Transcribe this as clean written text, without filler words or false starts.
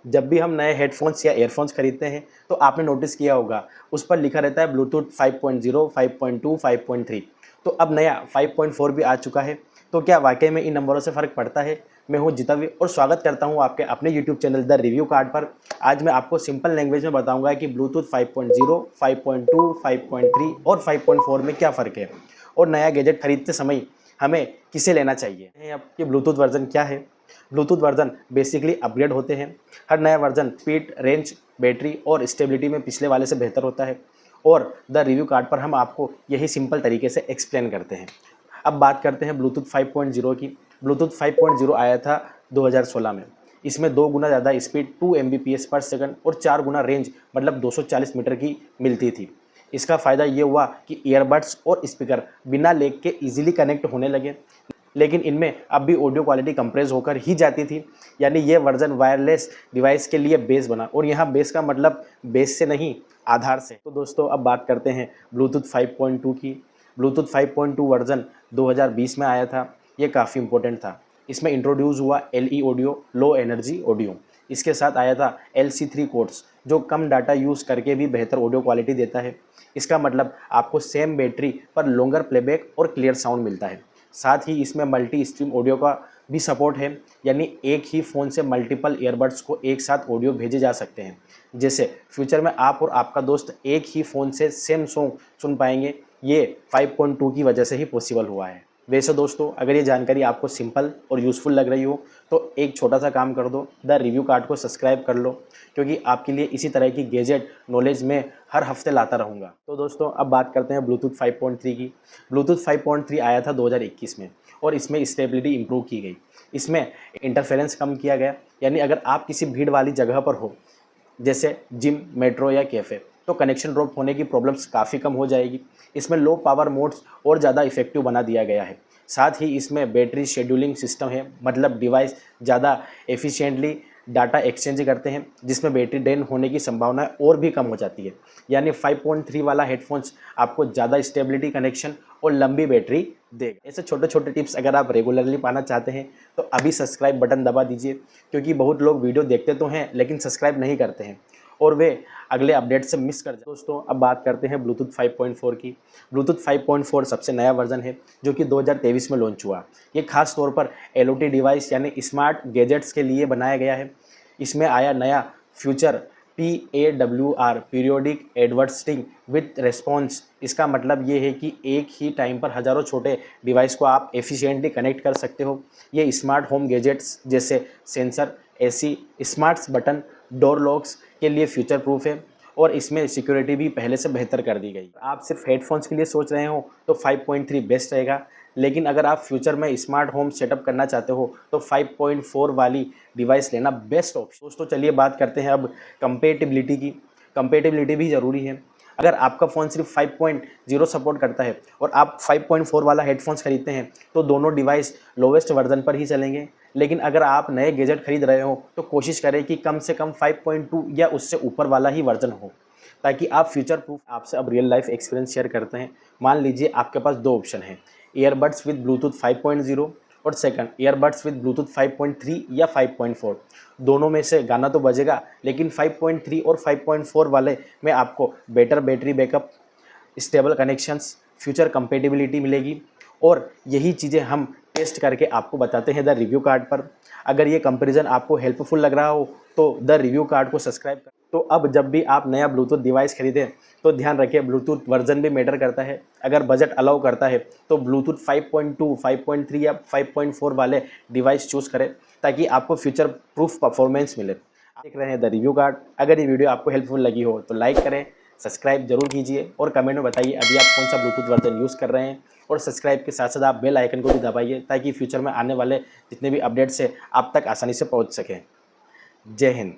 जब भी हम नए हेडफोन्स या ईयरफोन्स खरीदते हैं तो आपने नोटिस किया होगा उस पर लिखा रहता है ब्लूटूथ 5.0, 5.2, 5.3। तो अब नया 5.4 भी आ चुका है। तो क्या वाकई में इन नंबरों से फ़र्क पड़ता है? मैं हूं जितव्य और स्वागत करता हूं आपके अपने YouTube channel the review card पर। आज मैं आपको सिंपल लैंग्वेज में बताऊंगा कि ब्लूटूथ 5.0, 5.2, 5.3 और 5.4 में क्या फ़र्क है और नया गैजेट खरीदते समय हमें किसे लेना चाहिए। अब कि ब्लूटूथ वर्जन क्या है। ब्लूटूथ वर्जन बेसिकली अपग्रेड होते हैं। हर नया वर्जन स्पीड, रेंज, बैटरी और स्टेबिलिटी में पिछले वाले से बेहतर होता है और द रिव्यू कार्ड पर हम आपको यही सिंपल तरीके से एक्सप्लेन करते हैं। अब बात करते हैं ब्लूटूथ 5.0 की। ब्लूटूथ 5.0 आया था 2016 में। इसमें 2 गुना ज़्यादा स्पीड 2 Mbps पर सेकंड और 4 गुना रेंज मतलब 240 मीटर की मिलती थी। इसका फ़ायदा ये हुआ कि ईयरबड्स और स्पीकर बिना लेग के इजीली कनेक्ट होने लगे, लेकिन इनमें अब भी ऑडियो क्वालिटी कंप्रेस होकर ही जाती थी। यानी ये वर्जन वायरलेस डिवाइस के लिए बेस बना, और यहाँ बेस का मतलब बेस से नहीं, आधार से। तो दोस्तों अब बात करते हैं ब्लूटूथ 5.2 की। ब्लूटूथ 5.2 वर्जन 2020 में आया था। ये काफ़ी इंपॉर्टेंट था। इसमें इंट्रोड्यूस हुआ LE audio, low energy audio. इसके साथ आया था LC3 कोड्स, जो कम डाटा यूज़ करके भी बेहतर ऑडियो क्वालिटी देता है। इसका मतलब आपको सेम बैटरी पर लॉन्गर प्लेबैक और क्लियर साउंड मिलता है। साथ ही इसमें मल्टी स्ट्रीम ऑडियो का भी सपोर्ट है, यानी एक ही फ़ोन से मल्टीपल ईयरबड्स को एक साथ ऑडियो भेजे जा सकते हैं। जैसे फ्यूचर में आप और आपका दोस्त एक ही फ़ोन से सेम सॉन्ग सुन पाएंगे। ये 5.2 की वजह से ही पॉसिबल हुआ है। वैसे दोस्तों, अगर ये जानकारी आपको सिंपल और यूज़फुल लग रही हो तो एक छोटा सा काम कर दो, द रिव्यू कार्ड को सब्सक्राइब कर लो, क्योंकि आपके लिए इसी तरह की गैजेट नॉलेज में हर हफ्ते लाता रहूँगा। तो दोस्तों अब बात करते हैं ब्लूटूथ 5.3 की। ब्लूटूथ 5.3 आया था 2021 में और इसमें स्टेबिलिटी इंप्रूव की गई। इसमें इंटरफेरेंस कम किया गया, यानी अगर आप किसी भीड़ वाली जगह पर हो, जैसे जिम, मेट्रो या कैफ़े, तो कनेक्शन ड्रॉप होने की प्रॉब्लम्स काफ़ी कम हो जाएगी। इसमें लो पावर मोड्स और ज़्यादा इफेक्टिव बना दिया गया है। साथ ही इसमें बैटरी शेड्यूलिंग सिस्टम है, मतलब डिवाइस ज़्यादा एफिशिएंटली डाटा एक्सचेंज करते हैं, जिसमें बैटरी ड्रेन होने की संभावना और भी कम हो जाती है। यानी 5.3 वाला हेडफोन्स आपको ज़्यादा स्टेबिलिटी, कनेक्शन और लंबी बैटरी देगा। ऐसे छोटे छोटे टिप्स अगर आप रेगुलरली पाना चाहते हैं तो अभी सब्सक्राइब बटन दबा दीजिए, क्योंकि बहुत लोग वीडियो देखते तो हैं लेकिन सब्सक्राइब नहीं करते हैं और वे अगले अपडेट से मिस कर जाते हैं। दोस्तों अब बात करते हैं ब्लूटूथ 5.4 की। ब्लूटूथ 5.4 सबसे नया वर्जन है जो कि 2023 में लॉन्च हुआ। ये खास तौर पर LOT डिवाइस यानी स्मार्ट गैजेट्स के लिए बनाया गया है। इसमें आया नया feature PAWR, periodic advertising with response. इसका मतलब ये है कि एक ही टाइम पर हज़ारों छोटे डिवाइस को आप एफिशिएंटली कनेक्ट कर सकते हो। ये स्मार्ट होम गैजेट्स जैसे sensor, AC, smarts button, door locks के लिए फ्यूचर प्रूफ है और इसमें सिक्योरिटी भी पहले से बेहतर कर दी गई। आप सिर्फ हेडफोन्स के लिए सोच रहे हो तो 5.3 बेस्ट रहेगा, लेकिन अगर आप फ्यूचर में स्मार्ट होम सेटअप करना चाहते हो तो 5.4 वाली डिवाइस लेना बेस्ट ऑप्शन। दोस्तों चलिए बात करते हैं अब कंपेटिबिलिटी की। कंपेटिबिलिटी भी ज़रूरी है। अगर आपका फ़ोन सिर्फ 5.0 सपोर्ट करता है और आप 5.4 वाला हेडफोन्स खरीदते हैं तो दोनों डिवाइस लोवेस्ट वर्जन पर ही चलेंगे। लेकिन अगर आप नए गैजेट खरीद रहे हो तो कोशिश करें कि कम से कम 5.2 या उससे ऊपर वाला ही वर्जन हो, ताकि आप फ्यूचर प्रूफ। आपसे अब रियल लाइफ एक्सपीरियंस शेयर करते हैं। मान लीजिए आपके पास 2 ऑप्शन हैं, ईयरबड्स विद ब्लूटूथ 5.0 और सेकंड ईयरबड्स विद ब्लूटूथ 5.3 या 5.4। दोनों में से गाना तो बजेगा, लेकिन 5.3 और 5.4 वाले में आपको better battery backup, stable connections, future compatibility मिलेगी। और यही चीज़ें हम टेस्ट करके आपको बताते हैं द रिव्यू कार्ड पर। अगर ये कंपैरिजन आपको हेल्पफुल लग रहा हो तो द रिव्यू कार्ड को सब्सक्राइब कर। तो अब जब भी आप नया ब्लूटूथ डिवाइस खरीदें तो ध्यान रखिए ब्लूटूथ वर्जन भी मैटर करता है। अगर बजट अलाउ करता है तो ब्लूटूथ 5.2, 5.3 या 5.4 वाले डिवाइस चूज़ करें, ताकि आपको फ्यूचर प्रूफ परफॉर्मेंस मिले। आप देख रहे हैं द रिव्यू कार्ड। अगर ये वीडियो आपको हेल्पफुल लगी हो तो लाइक करें, सब्सक्राइब जरूर कीजिए और कमेंट में बताइए अभी आप कौन सा ब्लूटूथ वर्जन यूज़ कर रहे हैं। और सब्सक्राइब के साथ साथ आप बेल आइकन को भी दबाइए, ताकि फ्यूचर में आने वाले जितने भी अपडेट्स है आप तक आसानी से पहुंच सकें। जय हिंद।